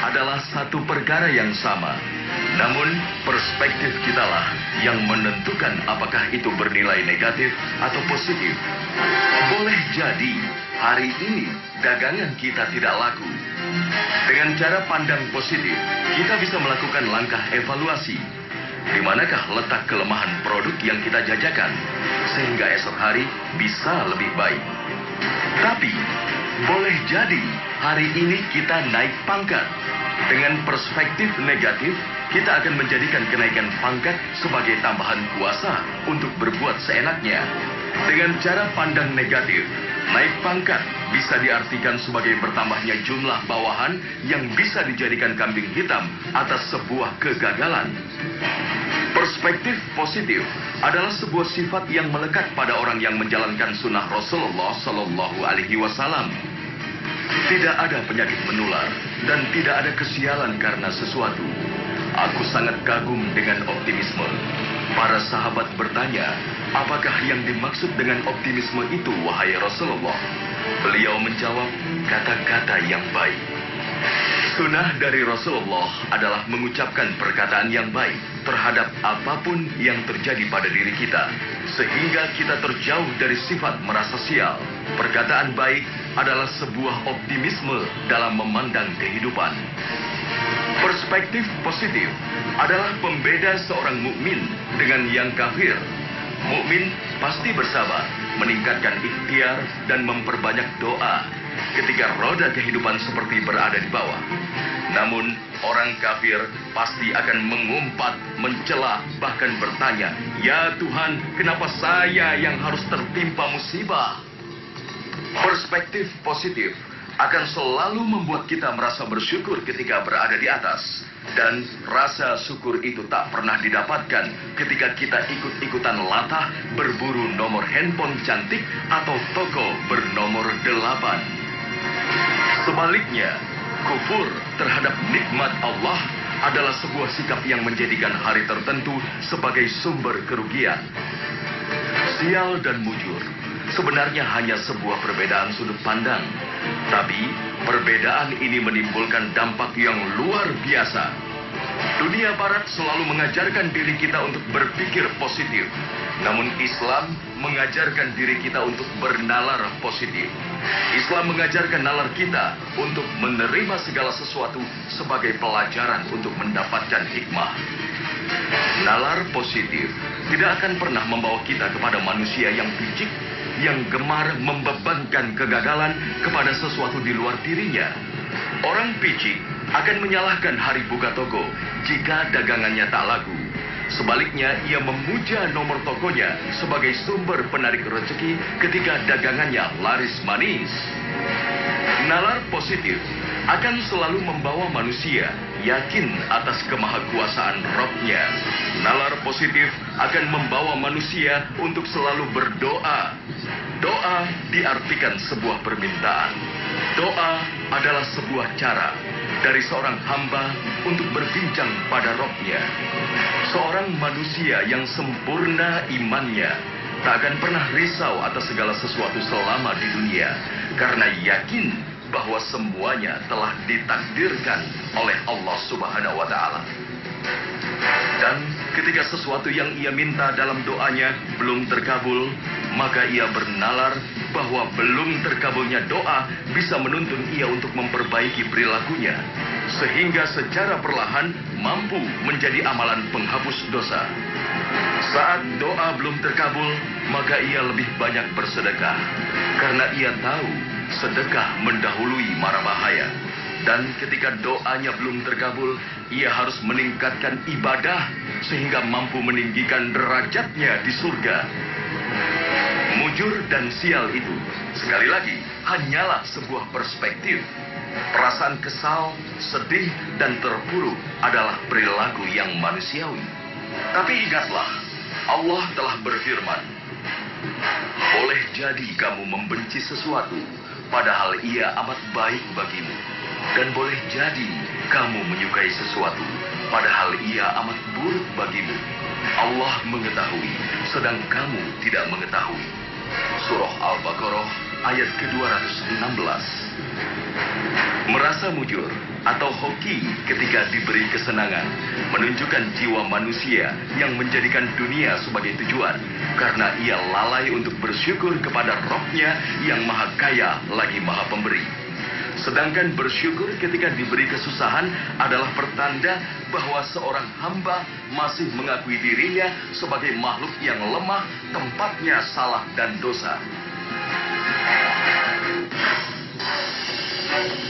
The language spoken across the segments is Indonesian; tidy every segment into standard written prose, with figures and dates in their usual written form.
adalah satu perkara yang sama. Namun, perspektif kitalah yang menentukan apakah itu bernilai negatif atau positif. Boleh jadi hari ini dagangan kita tidak laku. Dengan cara pandang positif, kita bisa melakukan langkah evaluasi. Di manakah letak kelemahan produk yang kita jajakan, sehingga esok hari bisa lebih baik. Tapi, boleh jadi hari ini kita naik pangkat. Dengan perspektif negatif, kita akan menjadikan kenaikan pangkat sebagai tambahan kuasa untuk berbuat seenaknya. Dengan cara pandang negatif, naik pangkat bisa diartikan sebagai bertambahnya jumlah bawahan yang bisa dijadikan kambing hitam atas sebuah kegagalan. Perspektif positif adalah sebuah sifat yang melekat pada orang yang menjalankan sunnah Rasulullah Sallallahu Alaihi Wasallam. Tidak ada penyakit menular dan tidak ada kesialan karena sesuatu. Aku sangat kagum dengan optimisme. Para sahabat bertanya, apakah yang dimaksud dengan optimisme itu, wahai Rasulullah? Beliau menjawab, kata-kata yang baik. Sunnah dari Rasulullah adalah mengucapkan perkataan yang baik terhadap apapun yang terjadi pada diri kita, sehingga kita terjauh dari sifat merasa sial. Perkataan baik adalah sebuah optimisme dalam memandang kehidupan. Perspektif positif adalah pembeda seorang mukmin dengan yang kafir. Mukmin pasti bersabar, meningkatkan ikhtiar dan memperbanyak doa ketika roda kehidupan seperti berada di bawah. Namun, orang kafir pasti akan mengumpat, mencela, bahkan bertanya, "Ya Tuhan, kenapa saya yang harus tertimpa musibah?" Perspektif positif akan selalu membuat kita merasa bersyukur ketika berada di atas. Dan rasa syukur itu tak pernah didapatkan ketika kita ikut-ikutan latah berburu nomor handphone cantik atau toko bernomor 8. Sebaliknya, kufur terhadap nikmat Allah adalah sebuah sikap yang menjadikan hari tertentu sebagai sumber kerugian. Sial dan mujur sebenarnya hanya sebuah perbedaan sudut pandang. Tapi, perbedaan ini menimbulkan dampak yang luar biasa. Dunia Barat selalu mengajarkan diri kita untuk berpikir positif. Namun Islam mengajarkan diri kita untuk bernalar positif. Islam mengajarkan nalar kita untuk menerima segala sesuatu sebagai pelajaran untuk mendapatkan hikmah. Nalar positif tidak akan pernah membawa kita kepada manusia yang picik, yang gemar membebankan kegagalan kepada sesuatu di luar dirinya. Orang picik akan menyalahkan hari buka toko jika dagangannya tak laku. Sebaliknya, ia memuja nomor tokonya sebagai sumber penarik rezeki ketika dagangannya laris manis. Nalar positif akan selalu membawa manusia yakin atas kemahakuasaan Rabb-Nya. Nalar positif akan membawa manusia untuk selalu berdoa. Doa diartikan sebuah permintaan. Doa adalah sebuah cara dari seorang hamba untuk berbincang pada Rabb-Nya. Seorang manusia yang sempurna imannya tak akan pernah risau atas segala sesuatu selama di dunia, karena yakin bahwa semuanya telah ditakdirkan oleh Allah Subhanahu wa Ta'ala. Dan ketika sesuatu yang ia minta dalam doanya belum terkabul, maka ia bernalar bahwa belum terkabulnya doa bisa menuntun ia untuk memperbaiki perilakunya, sehingga secara perlahan mampu menjadi amalan penghapus dosa. Saat doa belum terkabul, maka ia lebih banyak bersedekah, karena ia tahu sedekah mendahului mara bahaya. Dan ketika doanya belum terkabul, ia harus meningkatkan ibadah sehingga mampu meninggikan derajatnya di surga. Mujur dan sial itu, sekali lagi, hanyalah sebuah perspektif. Perasaan kesal, sedih, dan terpuruk adalah perilaku yang manusiawi. Tapi ingatlah, Allah telah berfirman, boleh jadi kamu membenci sesuatu, padahal ia amat baik bagimu. Dan boleh jadi kamu menyukai sesuatu, padahal ia amat buruk bagimu. Allah mengetahui, sedang kamu tidak mengetahui. Surah Al-Baqarah ayat ke-216. Merasa mujur atau hoki ketika diberi kesenangan, menunjukkan jiwa manusia yang menjadikan dunia sebagai tujuan, karena ia lalai untuk bersyukur kepada Roh-Nya yang maha kaya lagi maha pemberi. Sedangkan bersyukur ketika diberi kesusahan adalah pertanda bahwa seorang hamba masih mengakui dirinya sebagai makhluk yang lemah, tempatnya salah dan dosa.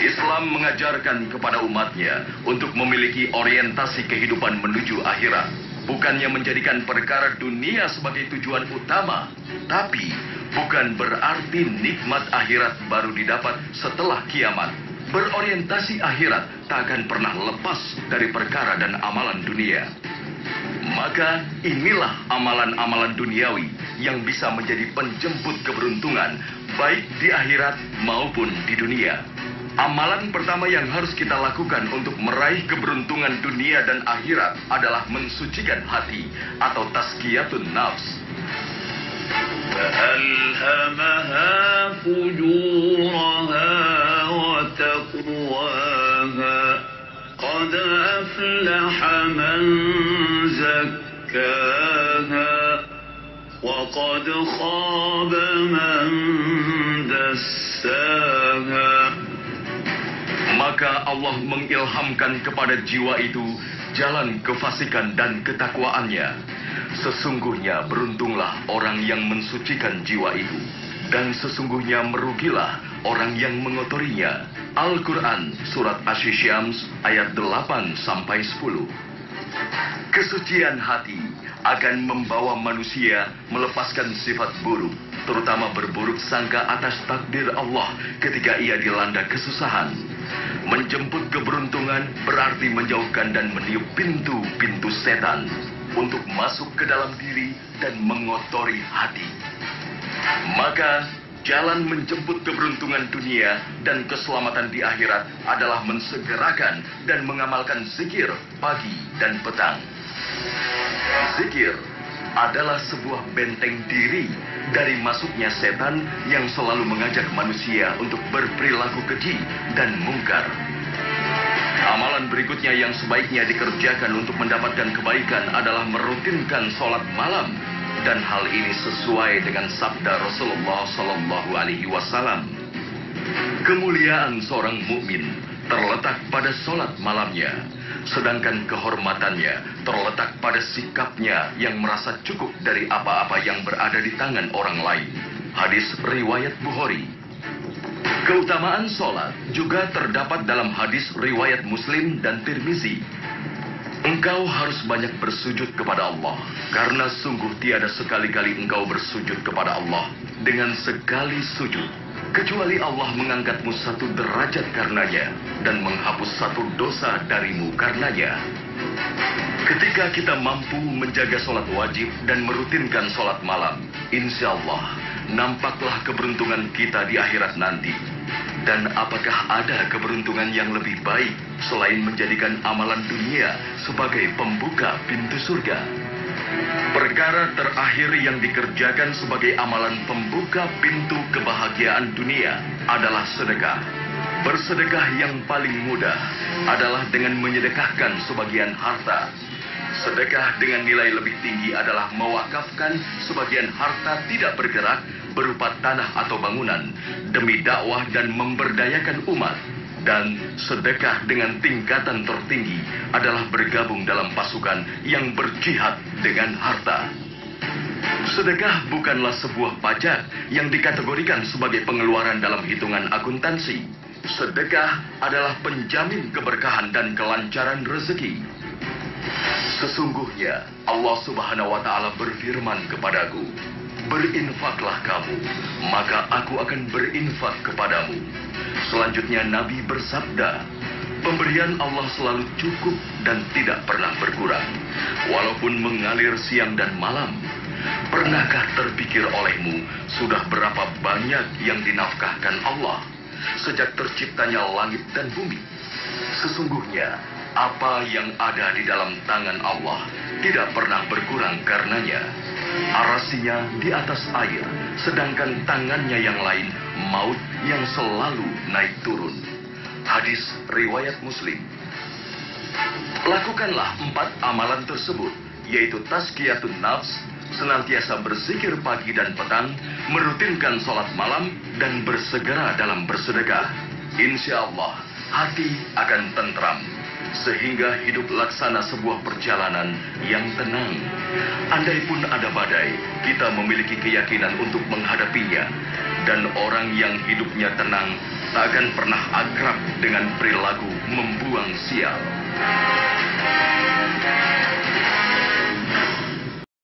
Islam mengajarkan kepada umatnya untuk memiliki orientasi kehidupan menuju akhirat. Bukannya menjadikan perkara dunia sebagai tujuan utama, tapi bukan berarti nikmat akhirat baru didapat setelah kiamat. Berorientasi akhirat tak akan pernah lepas dari perkara dan amalan dunia. Maka inilah amalan-amalan duniawi yang bisa menjadi penjemput keberuntungan, baik di akhirat maupun di dunia. Amalan pertama yang harus kita lakukan untuk meraih keberuntungan dunia dan akhirat adalah mensucikan hati atau tazkiyatun nafs. فألهمها فجورها وتقواها قد أفلح من زكاها وقد خاب من دساها. Maka Allah mengilhamkan kepada jiwa itu jalan kefasikan dan ketakwaannya. Sesungguhnya beruntunglah orang yang mensucikan jiwa itu, dan sesungguhnya merugilah orang yang mengotorinya. Al-Quran Surat Asy-Syams ayat 8-10. Kesucian hati akan membawa manusia melepaskan sifat buruk, terutama berburuk sangka atas takdir Allah ketika ia dilanda kesusahan. Menjemput keberuntungan berarti menjauhkan dan meniup pintu-pintu setan untuk masuk ke dalam diri dan mengotori hati. Maka jalan menjemput keberuntungan dunia dan keselamatan di akhirat adalah mensegerakan dan mengamalkan zikir pagi dan petang. Zikir adalah sebuah benteng diri dari masuknya setan yang selalu mengajak manusia untuk berperilaku keji dan mungkar. Amalan berikutnya yang sebaiknya dikerjakan untuk mendapatkan kebaikan adalah merutinkan sholat malam, dan hal ini sesuai dengan sabda Rasulullah Sallallahu Alaihi Wasallam. Kemuliaan seorang mukmin terletak pada sholat malamnya, sedangkan kehormatannya terletak pada sikapnya yang merasa cukup dari apa-apa yang berada di tangan orang lain. Hadis riwayat Bukhari. Keutamaan sholat juga terdapat dalam hadis riwayat Muslim dan Tirmizi. Engkau harus banyak bersujud kepada Allah, karena sungguh tiada sekali-kali engkau bersujud kepada Allah dengan sekali sujud, kecuali Allah mengangkatmu satu derajat karenanya dan menghapus satu dosa darimu karenanya. Ketika kita mampu menjaga sholat wajib dan merutinkan sholat malam, insya Allah nampaklah keberuntungan kita di akhirat nanti. Dan apakah ada keberuntungan yang lebih baik selain menjadikan amalan dunia sebagai pembuka pintu surga? Perkara terakhir yang dikerjakan sebagai amalan pembuka pintu kebahagiaan dunia adalah sedekah. Bersedekah yang paling mudah adalah dengan menyedekahkan sebagian harta. Sedekah dengan nilai lebih tinggi adalah mewakafkan sebagian harta tidak bergerak berupa tanah atau bangunan demi dakwah dan memberdayakan umat. Dan sedekah dengan tingkatan tertinggi adalah bergabung dalam pasukan yang berjihad dengan harta. Sedekah bukanlah sebuah pajak yang dikategorikan sebagai pengeluaran dalam hitungan akuntansi. Sedekah adalah penjamin keberkahan dan kelancaran rezeki. Sesungguhnya Allah Subhanahu wa Ta'ala berfirman kepadaku, berinfaklah kamu, maka aku akan berinfak kepadamu. Selanjutnya Nabi bersabda, pemberian Allah selalu cukup dan tidak pernah berkurang, walaupun mengalir siang dan malam. Pernahkah terpikir olehmu sudah berapa banyak yang dinafkahkan Allah sejak terciptanya langit dan bumi? Sesungguhnya apa yang ada di dalam tangan Allah tidak pernah berkurang karenanya. Arasinya di atas air, sedangkan tangannya yang lain maut yang selalu naik turun. Hadis riwayat Muslim. Lakukanlah 4 amalan tersebut, yaitu tazkiyatun nafs, senantiasa berzikir pagi dan petang, merutinkan sholat malam, dan bersegera dalam bersedekah. Insya Allah, hati akan tentram, sehingga hidup laksana sebuah perjalanan yang tenang. Andai pun ada badai, kita memiliki keyakinan untuk menghadapinya. Dan orang yang hidupnya tenang, tak akan pernah akrab dengan perilaku membuang sial.